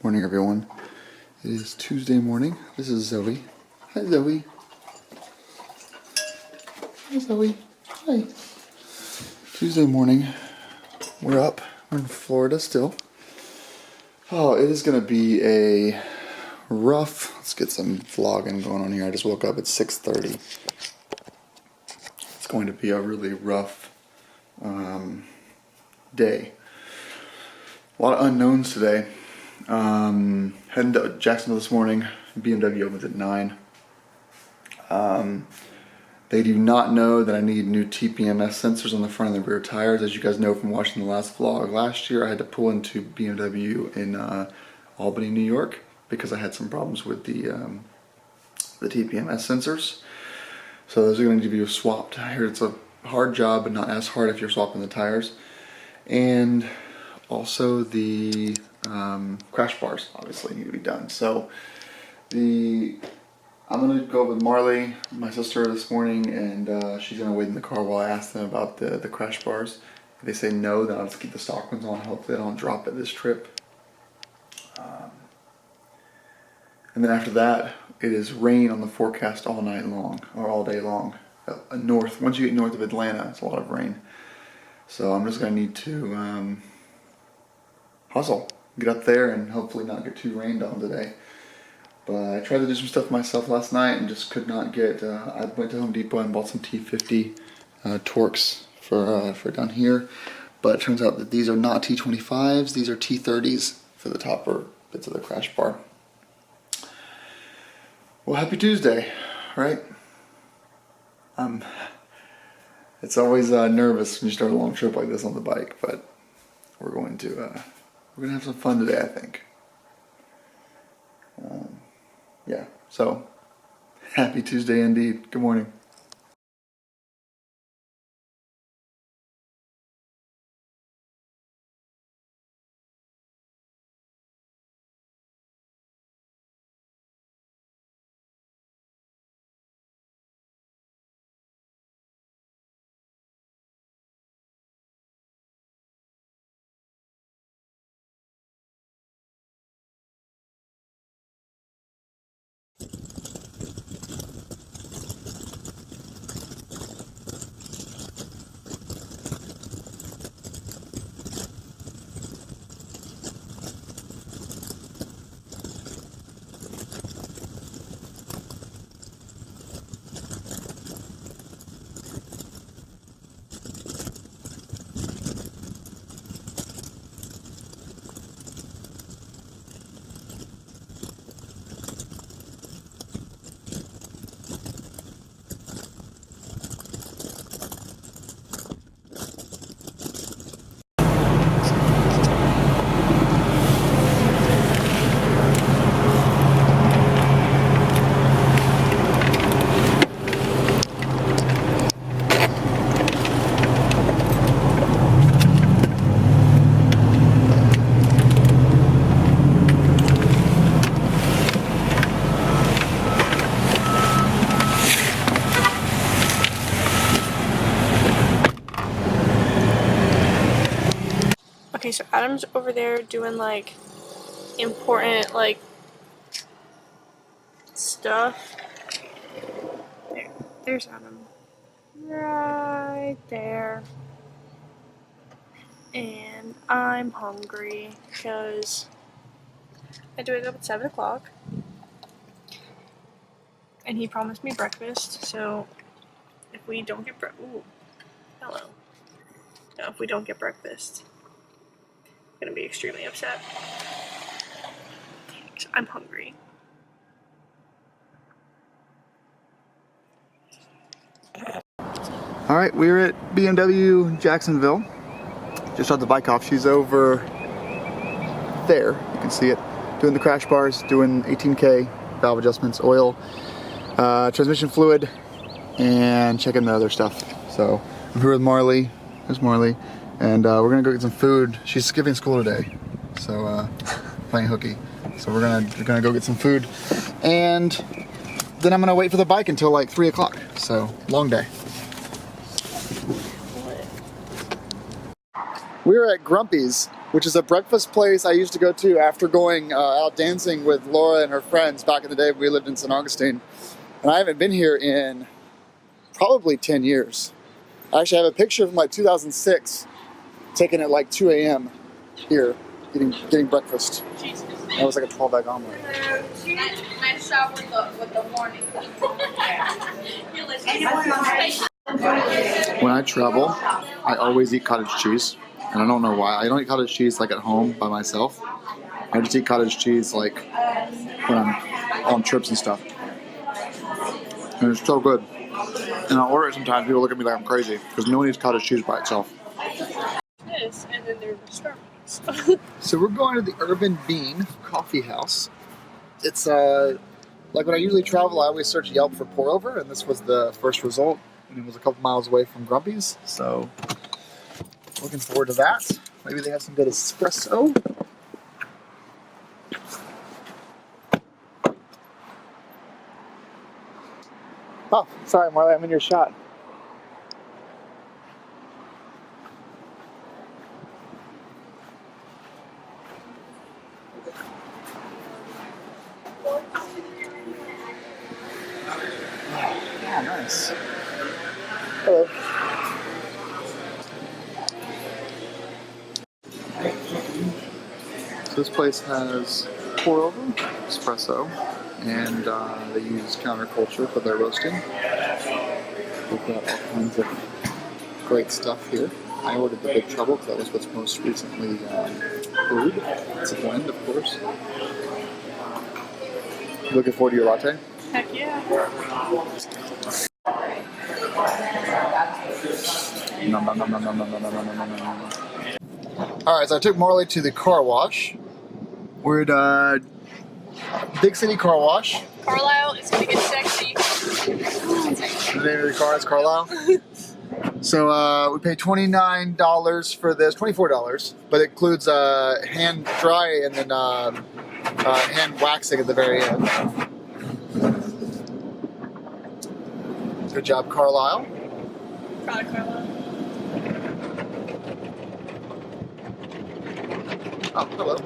Morning, everyone. It is Tuesday morning. This is Zoe. Hi, Zoe. Hi, Zoe. Hi. Tuesday morning. We're up. We're in Florida still. Oh, it is going to be a rough... Let's get some vlogging going on here. I just woke up at 6:30. It's going to be a really rough day. A lot of unknowns today. Heading to Jacksonville this morning. BMW opens at 9. They do not know that I need new TPMS sensors on the front and the rear tires. As you guys know from watching the last vlog, last year I had to pull into BMW in Albany, New York, because I had some problems with the TPMS sensors. So those are going to be swapped. I heard it's a hard job, but not as hard if you're swapping the tires. And also the crash bars obviously need to be done. So I'm going to go with Marley, my sister, this morning, and she's going to wait in the car while I ask them about the crash bars. If they say no, then I'll just keep the stock ones on. Hopefully they don't drop it this trip. And then after that, it is rain on the forecast all night long, or all day long. North, once you get north of Atlanta, it's a lot of rain. So I'm just going to need to hustle, get up there, and hopefully not get too rained on today. But I tried to do some stuff myself last night and just could not get. I went to Home Depot and bought some T50 Torx for down here. But it turns out that these are not T25s, these are T30s for the topper bits of the crash bar. Well, happy Tuesday, right? It's always nervous when you start a long trip like this on the bike, but we're going to have some fun today, I think. Yeah, so happy Tuesday indeed. Good morning. Okay, so Adam's over there doing like important like stuff. There's Adam. Right there. And I'm hungry because I had to wake up at 7 o'clock. And he promised me breakfast, so if we don't get hello. No, if we don't get breakfast, I'm gonna be extremely upset. I'm hungry. Alright, we're at BMW Jacksonville. Just dropped the bike off. She's over there. You can see it. Doing the crash bars, doing 18K, valve adjustments, oil, transmission fluid, and checking the other stuff. So I'm here with Marley. There's Marley. And we're gonna go get some food. She's skipping school today, so playing hooky. So we're gonna go get some food, and then I'm gonna wait for the bike until like 3 o'clock. So long day. We were at Grumpy's which is a breakfast place I used to go to after going out dancing with Laura and her friends back in the day when we lived in St. Augustine. And I haven't been here in probably 10 years. I actually have a picture from like 2006, taken at like 2 a.m. here, getting breakfast. Jesus. That was like a 12-egg omelet. Nice shot with the morning. When I travel, I always eat cottage cheese, and I don't know why. I don't eat cottage cheese like at home by myself. I just eat cottage cheese like when I'm on trips and stuff. And it's so good. And I'll order it sometimes. People look at me like I'm crazy because no one eats cottage cheese by itself. This, and then there's the Starbucks. So we're going to the Urban Bean Coffee House. It's like when I usually travel, I always search Yelp for pour over, and this was the first result. And it was a couple miles away from Grumpy's, so looking forward to that. Maybe they have some good espresso. Oh, sorry, Marley, I'm in your shot. Oh, nice. Hello. So this place has pour over, espresso, and they use counterculture for their roasting. They've got all kinds of great stuff here. I ordered the Big Trouble because that was what's most recently brewed. It's a blend, of course. Looking forward to your latte? Heck yeah. Alright, so I took Marley to the car wash. We're at Big City Car Wash. Carlisle is gonna get sexy. The name of the car is Carlisle. So we paid $29 for this, $24, but it includes hand dry and then hand waxing at the very end. Good job, Carlisle. Proud of Carlisle. Oh, hello.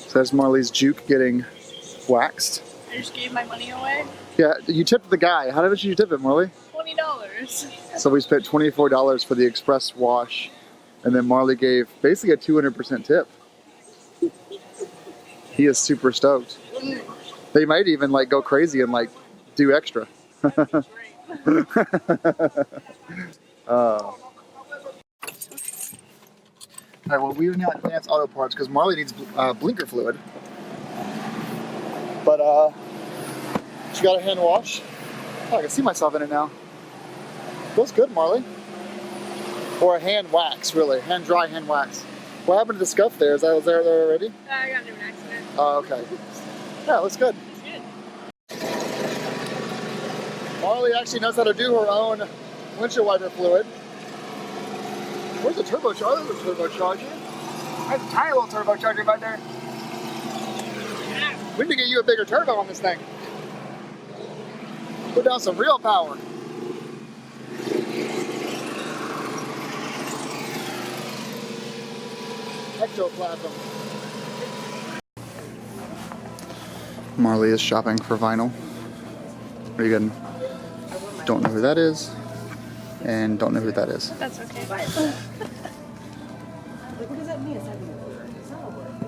So that's Marley's juke getting waxed. I just gave my money away. Yeah, you tipped the guy. How much did you tip him, Marley? $20. So we spent $24 for the express wash, and then Marley gave basically a 200% tip. He is super stoked. They might even like go crazy and like do extra. Alright, well, we're now at Advanced Auto Parts because Marley needs blinker fluid. But she got a hand wash. Oh, I can see myself in it now. Feels good, Marley. Or a hand wax, really. Hand dry, hand wax. What happened to the scuff there? Is that was there already? I got into an accident. Oh, okay. Yeah, it looks good. It's good. Marley actually knows how to do her own windshield wiper fluid. Where's the turbocharger? There's a turbocharger. There's a tiny little turbocharger back there. We need to get you a bigger turbo on this thing. Put down some real power. Ectoplasm. Marley is shopping for vinyl. Are you good? Don't know who that is, and don't know who that is. That's okay.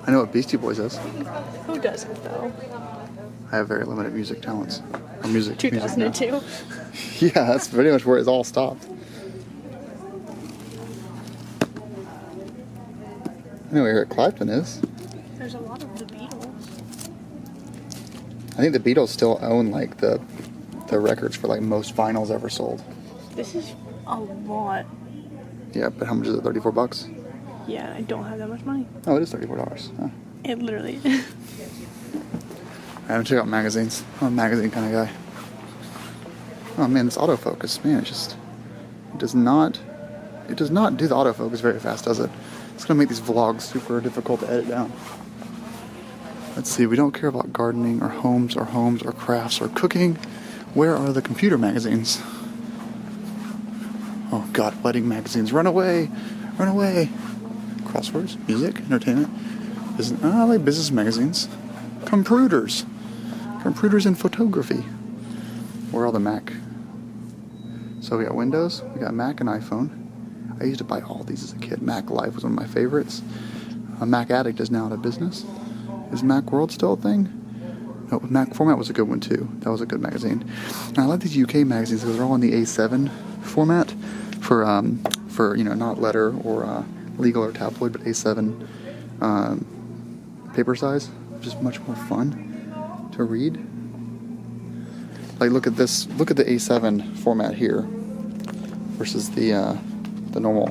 I know what Beastie Boys is. Who doesn't though? I have very limited music talents. Or music. 2002. Yeah, that's pretty much where it's all stopped. I know where Eric Clapton is. There's a lot of the Beatles. I think the Beatles still own like the records for like most vinyls ever sold. This is a lot. Yeah, but how much is it? $34? Yeah, I don't have that much money. Oh, it is $34. Huh. It literally is. I haven't checked out magazines. I'm a magazine kind of guy. Oh man, this autofocus, man, it does not do the autofocus very fast, does it? It's gonna make these vlogs super difficult to edit down. Let's see, we don't care about gardening or homes or crafts or cooking. Where are the computer magazines? Oh God, wedding magazines. Run away! Run away! Crosswords, music, entertainment. I like business magazines. Computers. Computers and photography. Where are all the Mac? So we got Windows, we got Mac and iPhone. I used to buy all these as a kid. Mac Life was one of my favorites. Mac Addict is now out of business. Is Mac World still a thing? No, Mac Format was a good one too. That was a good magazine. And I like these UK magazines because they're all in the A7 format for you know, not letter or legal or tabloid, but A7 paper size, which is much more fun to read. Like look at this, look at the A7 format here versus the normal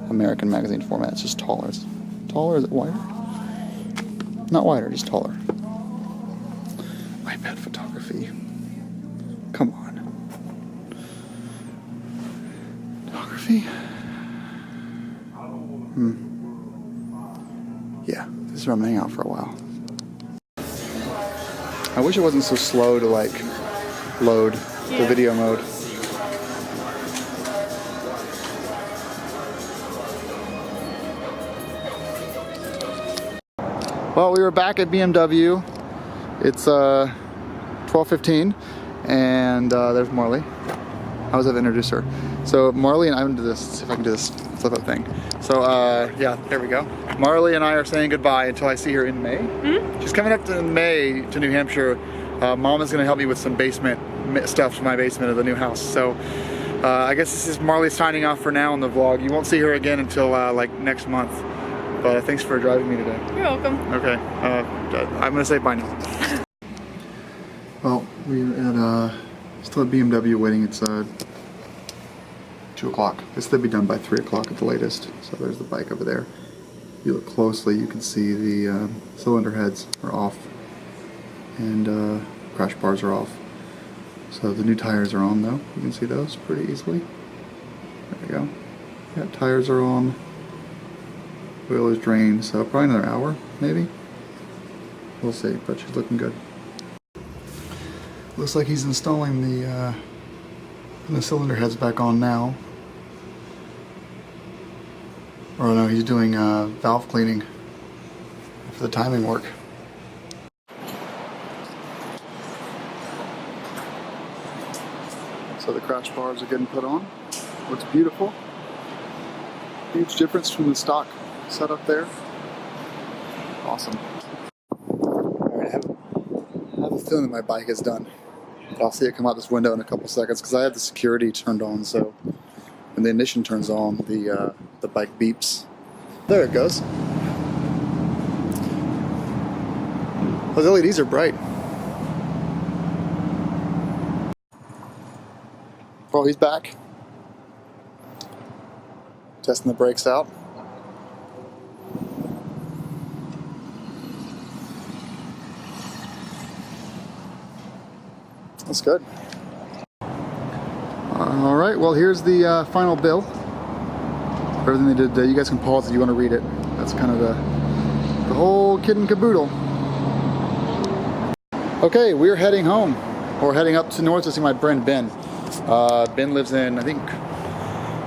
American magazine format. It's just taller. It's taller, is it wider? Not wider, just taller. iPad photography. Come on. Photography? Yeah, this is where I'm hanging out for a while. I wish it wasn't so slow to like load the video mode. Well, we were back at BMW. It's 12:15, and there's Marley. I was going to introduce her. So Marley and I'm gonna do this. See if I can do this flip up thing. So yeah, there we go. Marley and I are saying goodbye until I see her in May. Mm-hmm. She's coming up in May to New Hampshire. Mom is going to help me with some basement stuff for my basement of the new house. So I guess this is Marley signing off for now on the vlog. You won't see her again until like next month. But thanks for driving me today. You're welcome. Okay, I'm gonna say bye now. Well, we're at still at BMW waiting. It's 2 o'clock. This will be done by 3 o'clock at the latest. So there's the bike over there. If you look closely, you can see the cylinder heads are off, and crash bars are off. So the new tires are on though. You can see those pretty easily. There we go. Yeah, tires are on. Oil is drained, so probably another hour, maybe. We'll see, but she's looking good. Looks like he's installing the cylinder heads back on now. Or no, he's doing valve cleaning for the timing work. So the crash bars are getting put on. Looks beautiful. Huge difference from the stock setup there. Awesome. Alright, I have a feeling that my bike is done. But I'll see it come out this window in a couple seconds because I have the security turned on, so when the ignition turns on, the bike beeps. There it goes. Those LEDs are bright. Oh, he's back. Testing the brakes out. That's good. Alright, well here's the final bill. Everything they did. You guys can pause if you want to read it. That's kind of the whole kit and caboodle. Okay, we're heading home. We're heading up to north to see my friend Ben. Ben lives in, I think,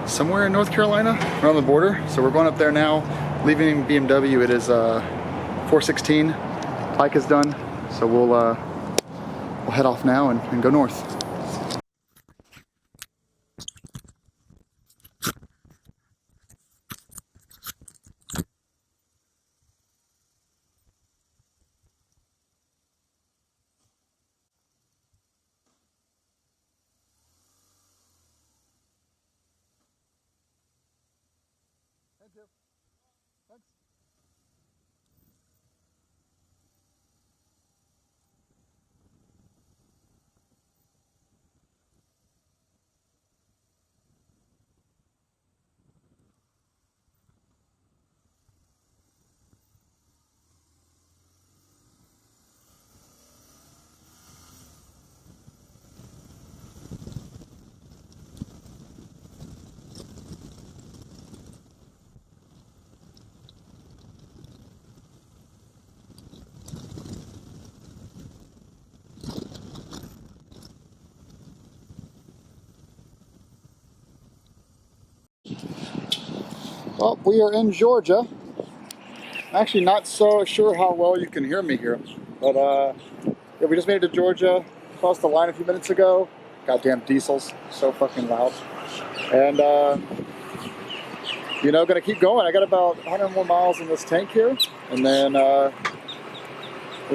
somewhere in North Carolina, around the border. So we're going up there now, leaving BMW. It is 4:16. Bike is done, so we'll head off now and go north. Thank you. Thanks. Well, we are in Georgia. I'm actually not so sure how well you can hear me here, but yeah, we just made it to Georgia, crossed the line a few minutes ago. Goddamn diesels, so fucking loud. And you know, gonna keep going. I got about 100 more miles in this tank here, and then we'll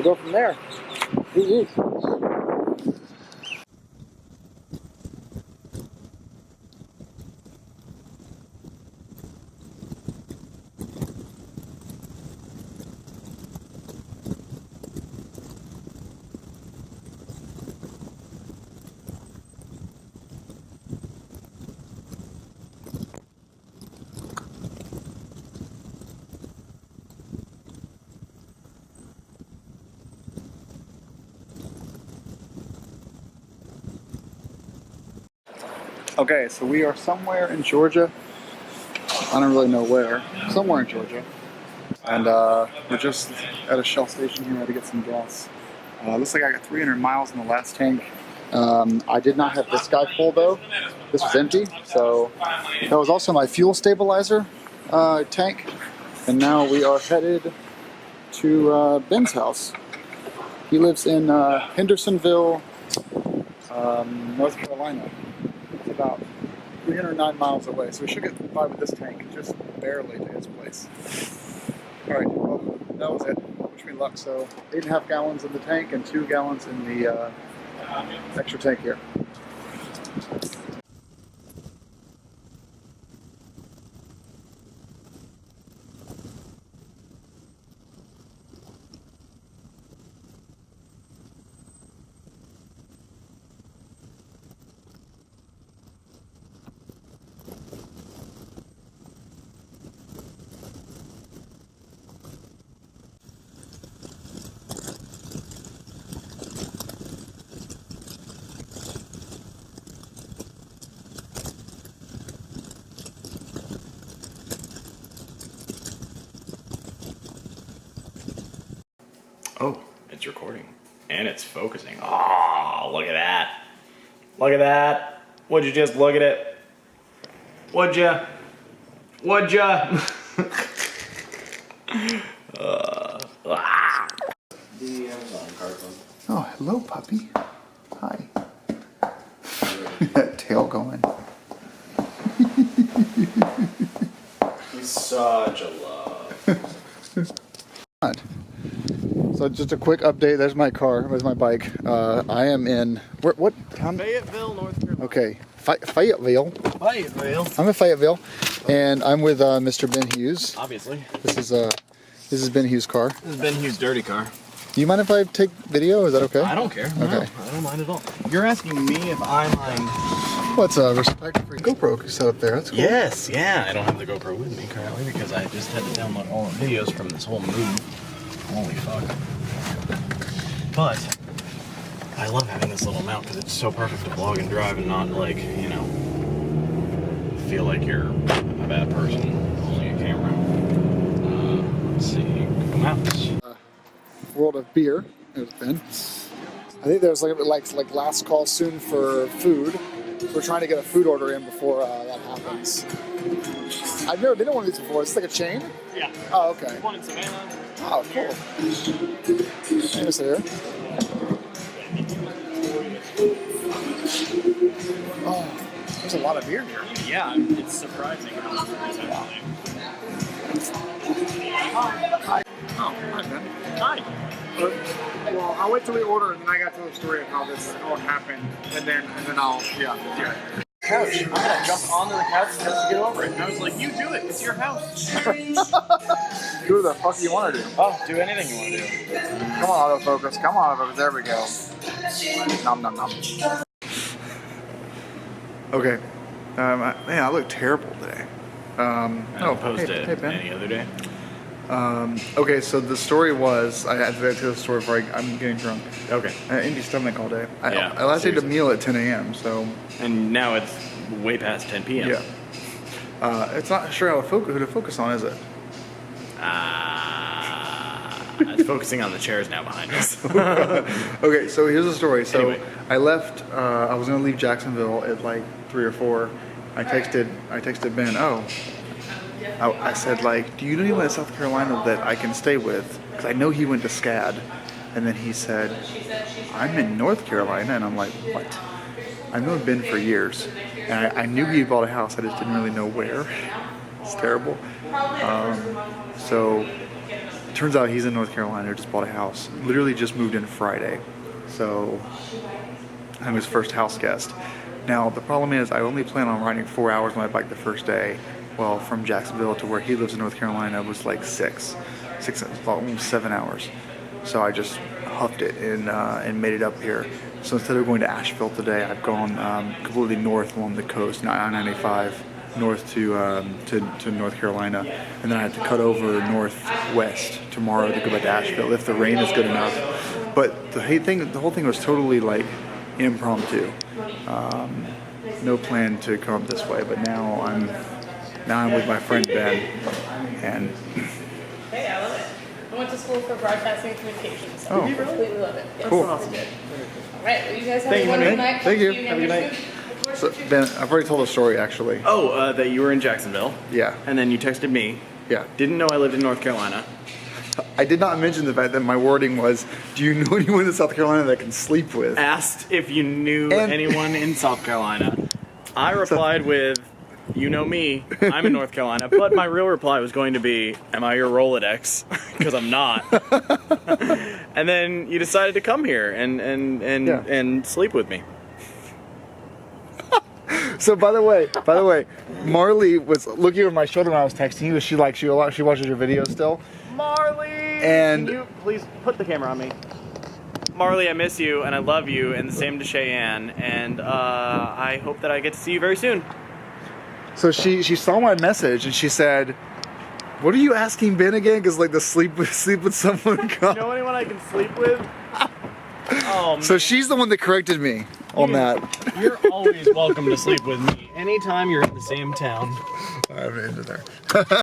go from there. Woo-woo. Okay, so we are somewhere in Georgia. I don't really know where. Somewhere in Georgia. And we're just at a Shell station here to get some gas. Looks like I got 300 miles in the last tank. I did not have this guy full though. This was empty. So that was also my fuel stabilizer tank. And now we are headed to Ben's house. He lives in Hendersonville, North Carolina. It's about 309 miles away, so we should get by with this tank just barely to his place. Alright, well, that was it. Wish me luck. So 8.5 gallons in the tank and 2 gallons in the extra tank here. Oh, it's recording. And it's focusing. Oh, look at that. Look at that. Would you just look at it? Would ya? Would ya? The Amazon card phone. Oh, hello, puppy. Hi. That tail going. He's such a love. So just a quick update. There's my car. There's my bike. I am in what town? Fayetteville, North Carolina. Okay, Fayetteville. Fayetteville. I'm in Fayetteville, and I'm with Mr. Ben Hughes. Obviously. This is Ben Hughes' car. This is Ben Hughes' dirty car. Do you mind if I take video? Is that okay? I don't care. Okay. No, I don't mind at all. You're asking me if I mind. What's respect for GoPro set up there? That's cool. Yes, yeah. I don't have the GoPro with me currently because I just had to download all the videos from this whole move. Holy fuck. But I love having this little mount because it's so perfect to vlog and drive and not, like, you know, feel like you're a bad person holding a camera. Let's see. Go mounts. World of beer. There's Ben. I think there's like last call soon for food. We're trying to get a food order in before that happens. I've never been to one of these before. It's like a chain? Yeah. Oh, okay. One in Savannah. Oh, cool. Here's here. Oh, there's a lot of beer here. Yeah, it's surprising how much there is actually. Hi. Oh, hi, Ben. Hi. Well, I'll wait till we order, and then I got to tell the story of how this all happened, and then I'll Couch. I'm gonna jump onto the couch just to get over it. And I was like, you do it. It's your house. Do the fuck you want to do. Oh, do anything you want to do. Come on, autofocus. Come on, autofocus. There we go. Nom nom nom. Okay. Man, I look terrible today. I'll post it hey, Ben. any other day. Okay, so the story was, I had to tell the story before I'm getting drunk. Okay. Empty stomach all day. Yeah, I last ate a seriously. meal at 10 a.m., so. And now it's way past 10 p.m. Yeah. It's not sure who to focus on, is it? It's focusing on the chairs now behind us. Okay, so here's the story. So Anyway. I left, I was going to leave Jacksonville at like 3 or 4. I texted Ben, I said like, do you know anyone in South Carolina that I can stay with? Because I know he went to SCAD. And then he said, I'm in North Carolina. And I'm like, what? I've known Ben for years. And I knew he bought a house. I just didn't really know where. It's terrible. So it turns out he's in North Carolina, just bought a house. Literally just moved in Friday. So I'm his first house guest. Now the problem is I only plan on riding 4 hours on my bike the first day. Well, from Jacksonville to where he lives in North Carolina was like almost 7 hours. So I just huffed it and made it up here. So instead of going to Asheville today, I've gone completely north along the coast, 995, north to North Carolina, and then I had to cut over northwest tomorrow to go back to Asheville if the rain is good enough. But the whole thing was totally like impromptu. No plan to come this way, but now I'm with my friend Ben, and. Hey, I love it. I went to school for broadcasting and communications. Oh. I completely love it. Cool. Awesome. All right, well, you guys have a wonderful night. Thank you. Have a good night. So Ben, I've already told a story actually. Oh, that you were in Jacksonville. Yeah. And then you texted me. Yeah. Didn't know I lived in North Carolina. I did not mention the fact that my wording was, do you know anyone in South Carolina that I can sleep with? Asked if you knew And- anyone in South Carolina. I replied with, you know me, I'm in North Carolina, but my real reply was going to be, am I your Rolodex? Because I'm not. And then you decided to come here and sleep with me. So by the way, Marley was looking over my shoulder when I was texting you. She watches your videos still. Marley! And- Can you please put the camera on me? Marley, I miss you and I love you, and the same to Cheyenne, and I hope that I get to see you very soon. So she saw my message and she said, "What are you asking Ben again? Because like the sleep with someone." You know anyone I can sleep with? Oh, man. So she's the one that corrected me on that. You're always welcome to sleep with me anytime you're in the same town. I'm into there.